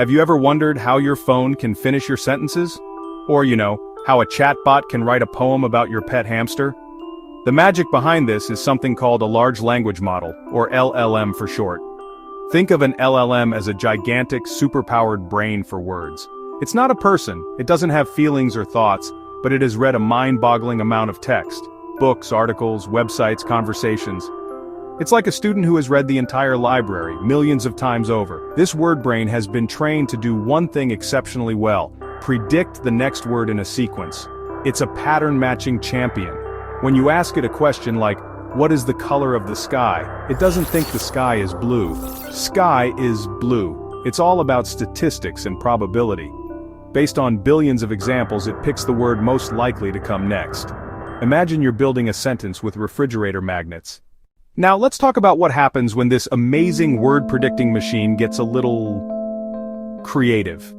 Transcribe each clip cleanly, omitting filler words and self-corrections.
Have you ever wondered how your phone can finish your sentences? Or, how a chatbot can write a poem about your pet hamster? The magic behind this is something called a large language model, or LLM for short. Think of an LLM as a gigantic, superpowered brain for words. It's not a person, it doesn't have feelings or thoughts, but it has read a mind-boggling amount of text. Books, articles, websites, conversations. It's like a student who has read the entire library, millions of times over. This word brain has been trained to do one thing exceptionally well: predict the next word in a sequence. It's a pattern-matching champion. When you ask it a question like, "What is the color of the sky?" it doesn't think the sky is blue. Sky is blue. It's all about statistics and probability. Based on billions of examples, it picks the word most likely to come next. Imagine you're building a sentence with refrigerator magnets. Now let's talk about what happens when this amazing word-predicting machine gets a little creative.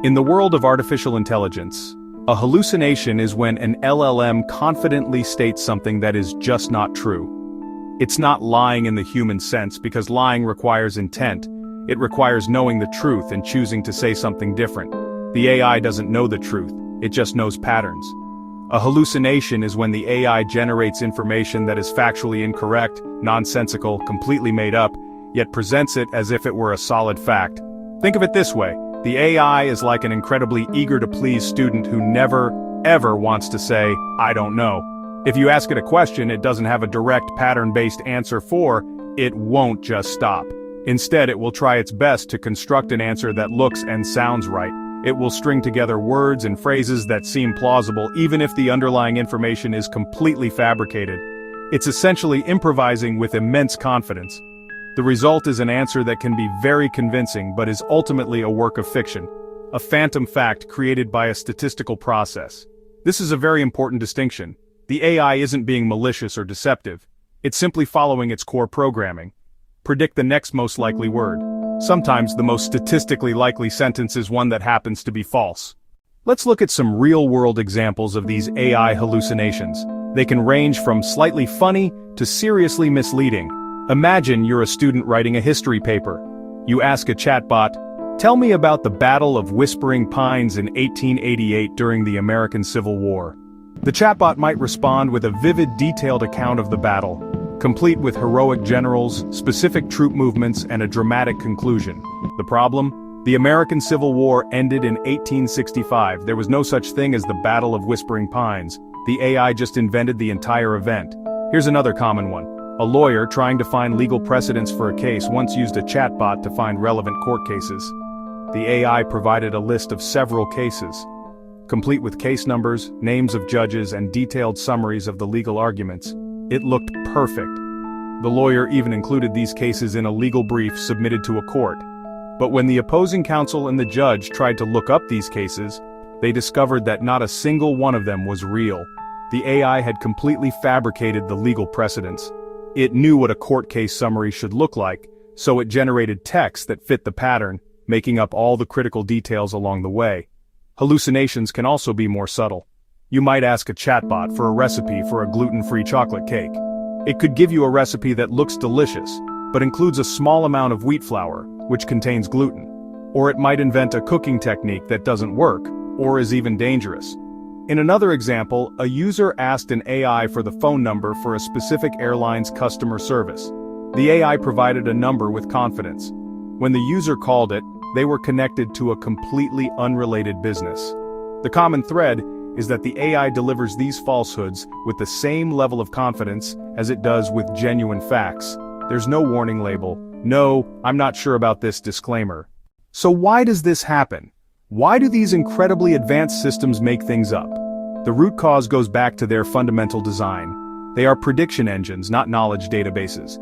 In the world of artificial intelligence, a hallucination is when an LLM confidently states something that is just not true. It's not lying in the human sense, because lying requires intent. It requires knowing the truth and choosing to say something different. The AI doesn't know the truth, it just knows patterns. A hallucination is when the AI generates information that is factually incorrect, nonsensical, completely made up, yet presents it as if it were a solid fact. Think of it this way: the AI is like an incredibly eager-to-please student who never, ever wants to say, "I don't know." If you ask it a question it doesn't have a direct pattern-based answer for, it won't just stop. Instead, it will try its best to construct an answer that looks and sounds right. It will string together words and phrases that seem plausible even if the underlying information is completely fabricated. It's essentially improvising with immense confidence. The result is an answer that can be very convincing but is ultimately a work of fiction, a phantom fact created by a statistical process. This is a very important distinction. The AI isn't being malicious or deceptive. It's simply following its core programming. Predict the next most likely word. Sometimes the most statistically likely sentence is one that happens to be false. Let's look at some real-world examples of these AI hallucinations. They can range from slightly funny to seriously misleading. Imagine you're a student writing a history paper. You ask a chatbot, "Tell me about the Battle of Whispering Pines in 1888 during the American Civil War." The chatbot might respond with a vivid, detailed account of the battle, complete with heroic generals, specific troop movements, and a dramatic conclusion. The problem? The American Civil War ended in 1865. There was no such thing as the Battle of Whispering Pines. The AI just invented the entire event. Here's another common one. A lawyer trying to find legal precedents for a case once used a chatbot to find relevant court cases. The AI provided a list of several cases, complete with case numbers, names of judges, and detailed summaries of the legal arguments. It looked perfect. The lawyer even included these cases in a legal brief submitted to a court. But when the opposing counsel and the judge tried to look up these cases, they discovered that not a single one of them was real. The AI had completely fabricated the legal precedents. It knew what a court case summary should look like, so it generated text that fit the pattern, making up all the critical details along the way. Hallucinations can also be more subtle. You might ask a chatbot for a recipe for a gluten-free chocolate cake. It could give you a recipe that looks delicious, but includes a small amount of wheat flour, which contains gluten. Or it might invent a cooking technique that doesn't work, or is even dangerous. In another example, a user asked an AI for the phone number for a specific airline's customer service. The AI provided a number with confidence. When the user called it, they were connected to a completely unrelated business. The common thread is that the AI delivers these falsehoods with the same level of confidence as it does with genuine facts. There's no warning label, no, "I'm not sure about this" disclaimer. So why does this happen? Why do these incredibly advanced systems make things up? The root cause goes back to their fundamental design. They are prediction engines, not knowledge databases.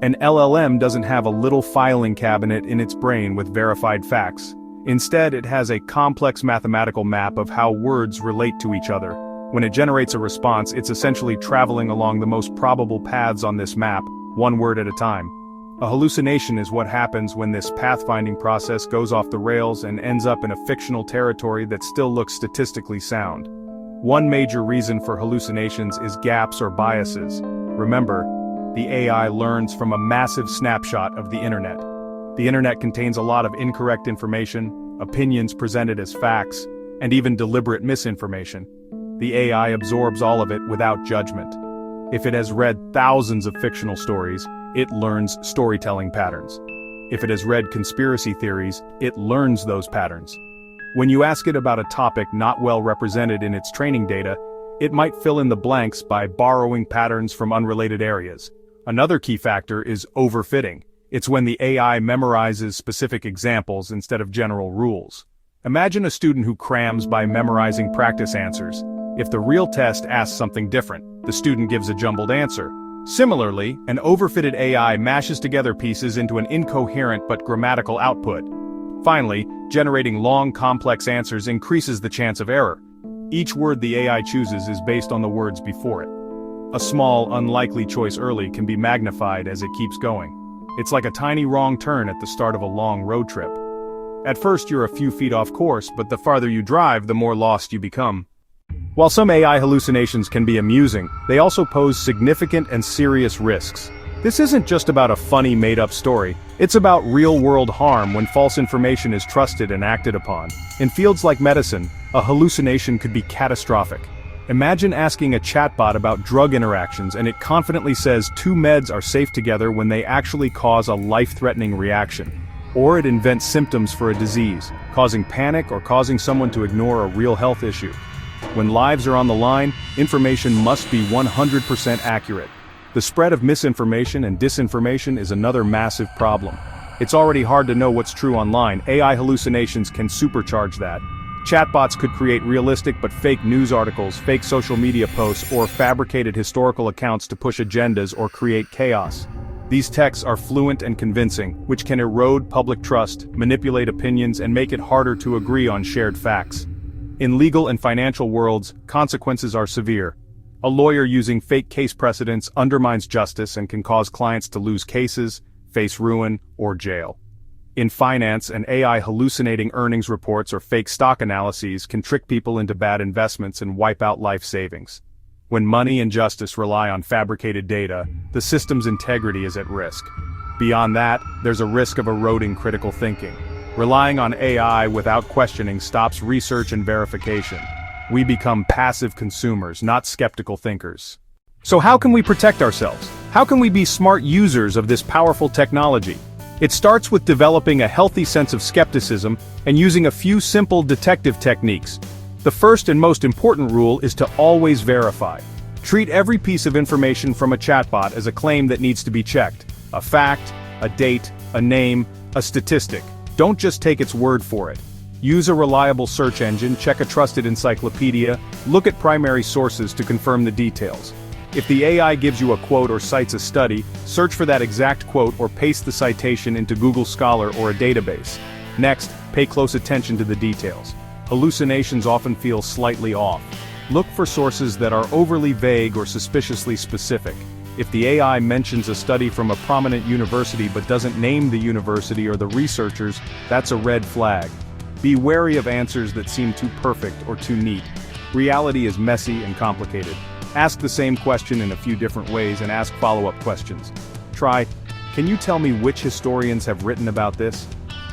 An LLM doesn't have a little filing cabinet in its brain with verified facts. Instead, it has a complex mathematical map of how words relate to each other. When it generates a response, it's essentially traveling along the most probable paths on this map, one word at a time. A hallucination is what happens when this pathfinding process goes off the rails and ends up in a fictional territory that still looks statistically sound. One major reason for hallucinations is gaps or biases. Remember, the AI learns from a massive snapshot of the internet. The internet contains a lot of incorrect information, opinions presented as facts, and even deliberate misinformation. The AI absorbs all of it without judgment. If it has read thousands of fictional stories, it learns storytelling patterns. If it has read conspiracy theories, it learns those patterns. When you ask it about a topic not well represented in its training data, it might fill in the blanks by borrowing patterns from unrelated areas. Another key factor is overfitting. It's when the AI memorizes specific examples instead of general rules. Imagine a student who crams by memorizing practice answers. If the real test asks something different, the student gives a jumbled answer. Similarly, an overfitted AI mashes together pieces into an incoherent but grammatical output. Finally, generating long, complex answers increases the chance of error. Each word the AI chooses is based on the words before it. A small, unlikely choice early can be magnified as it keeps going. It's like a tiny wrong turn at the start of a long road trip. At first you're a few feet off course, but the farther you drive, the more lost you become. While some AI hallucinations can be amusing, they also pose significant and serious risks. This isn't just about a funny made-up story, it's about real-world harm when false information is trusted and acted upon. In fields like medicine, a hallucination could be catastrophic. Imagine asking a chatbot about drug interactions and it confidently says 2 meds are safe together when they actually cause a life-threatening reaction. Or it invents symptoms for a disease, causing panic or causing someone to ignore a real health issue. When lives are on the line, information must be 100% accurate. The spread of misinformation and disinformation is another massive problem. It's already hard to know what's true online. AI hallucinations can supercharge that. Chatbots could create realistic but fake news articles, fake social media posts, or fabricated historical accounts to push agendas or create chaos. These texts are fluent and convincing, which can erode public trust, manipulate opinions, and make it harder to agree on shared facts. In legal and financial worlds, consequences are severe. A lawyer using fake case precedents undermines justice and can cause clients to lose cases, face ruin, or jail. In finance, an AI hallucinating earnings reports or fake stock analyses can trick people into bad investments and wipe out life savings. When money and justice rely on fabricated data, the system's integrity is at risk. Beyond that, there's a risk of eroding critical thinking. Relying on AI without questioning stops research and verification. We become passive consumers, not skeptical thinkers. So how can we protect ourselves? How can we be smart users of this powerful technology? It starts with developing a healthy sense of skepticism and using a few simple detective techniques. The first and most important rule is to always verify. Treat every piece of information from a chatbot as a claim that needs to be checked. A fact, a date, a name, a statistic. Don't just take its word for it. Use a reliable search engine, check a trusted encyclopedia, look at primary sources to confirm the details. If the AI gives you a quote or cites a study, search for that exact quote or paste the citation into Google Scholar or a database. Next, pay close attention to the details. Hallucinations often feel slightly off. Look for sources that are overly vague or suspiciously specific. If the AI mentions a study from a prominent university but doesn't name the university or the researchers, that's a red flag. Be wary of answers that seem too perfect or too neat. Reality is messy and complicated. Ask the same question in a few different ways and ask follow-up questions. Try, can you tell me which historians have written about this?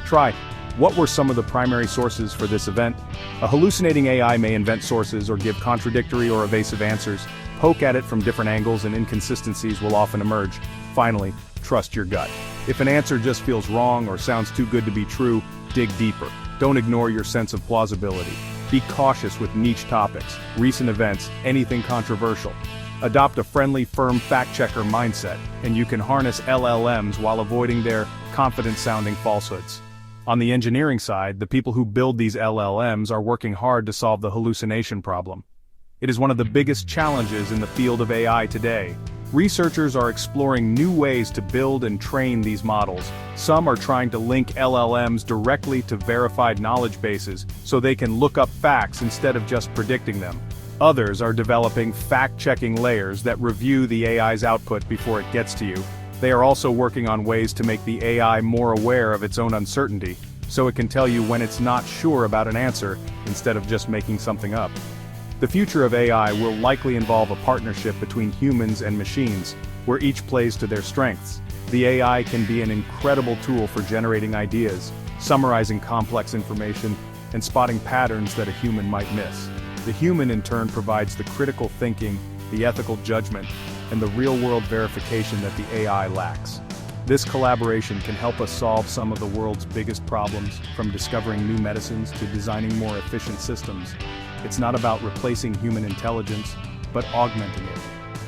Try, what were some of the primary sources for this event? A hallucinating AI may invent sources or give contradictory or evasive answers. Poke at it from different angles and inconsistencies will often emerge. Finally, trust your gut. If an answer just feels wrong or sounds too good to be true, dig deeper. Don't ignore your sense of plausibility. Be cautious with niche topics, recent events, anything controversial. Adopt a friendly, firm fact-checker mindset, and you can harness LLMs while avoiding their confident-sounding falsehoods. On the engineering side, the people who build these LLMs are working hard to solve the hallucination problem. It is one of the biggest challenges in the field of AI today. Researchers are exploring new ways to build and train these models. Some are trying to link LLMs directly to verified knowledge bases so they can look up facts instead of just predicting them. Others are developing fact-checking layers that review the AI's output before it gets to you. They are also working on ways to make the AI more aware of its own uncertainty, so it can tell you when it's not sure about an answer instead of just making something up. The future of AI will likely involve a partnership between humans and machines, where each plays to their strengths. The AI can be an incredible tool for generating ideas, summarizing complex information, and spotting patterns that a human might miss. The human in turn provides the critical thinking, the ethical judgment, and the real-world verification that the AI lacks. This collaboration can help us solve some of the world's biggest problems, from discovering new medicines to designing more efficient systems. It's not about replacing human intelligence, but augmenting it.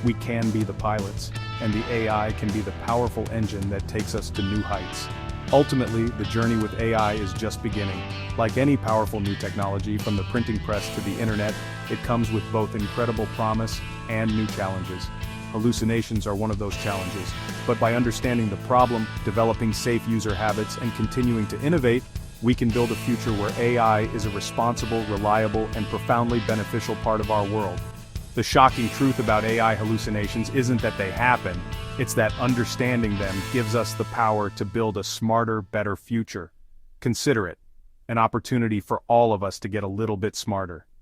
We can be the pilots, and the AI can be the powerful engine that takes us to new heights. Ultimately, the journey with AI is just beginning. Like any powerful new technology, from the printing press to the internet, it comes with both incredible promise and new challenges. Hallucinations are one of those challenges, but by understanding the problem, developing safe user habits, and continuing to innovate, we can build a future where AI is a responsible, reliable, and profoundly beneficial part of our world. The shocking truth about AI hallucinations isn't that they happen, it's that understanding them gives us the power to build a smarter, better future. Consider it an opportunity for all of us to get a little bit smarter.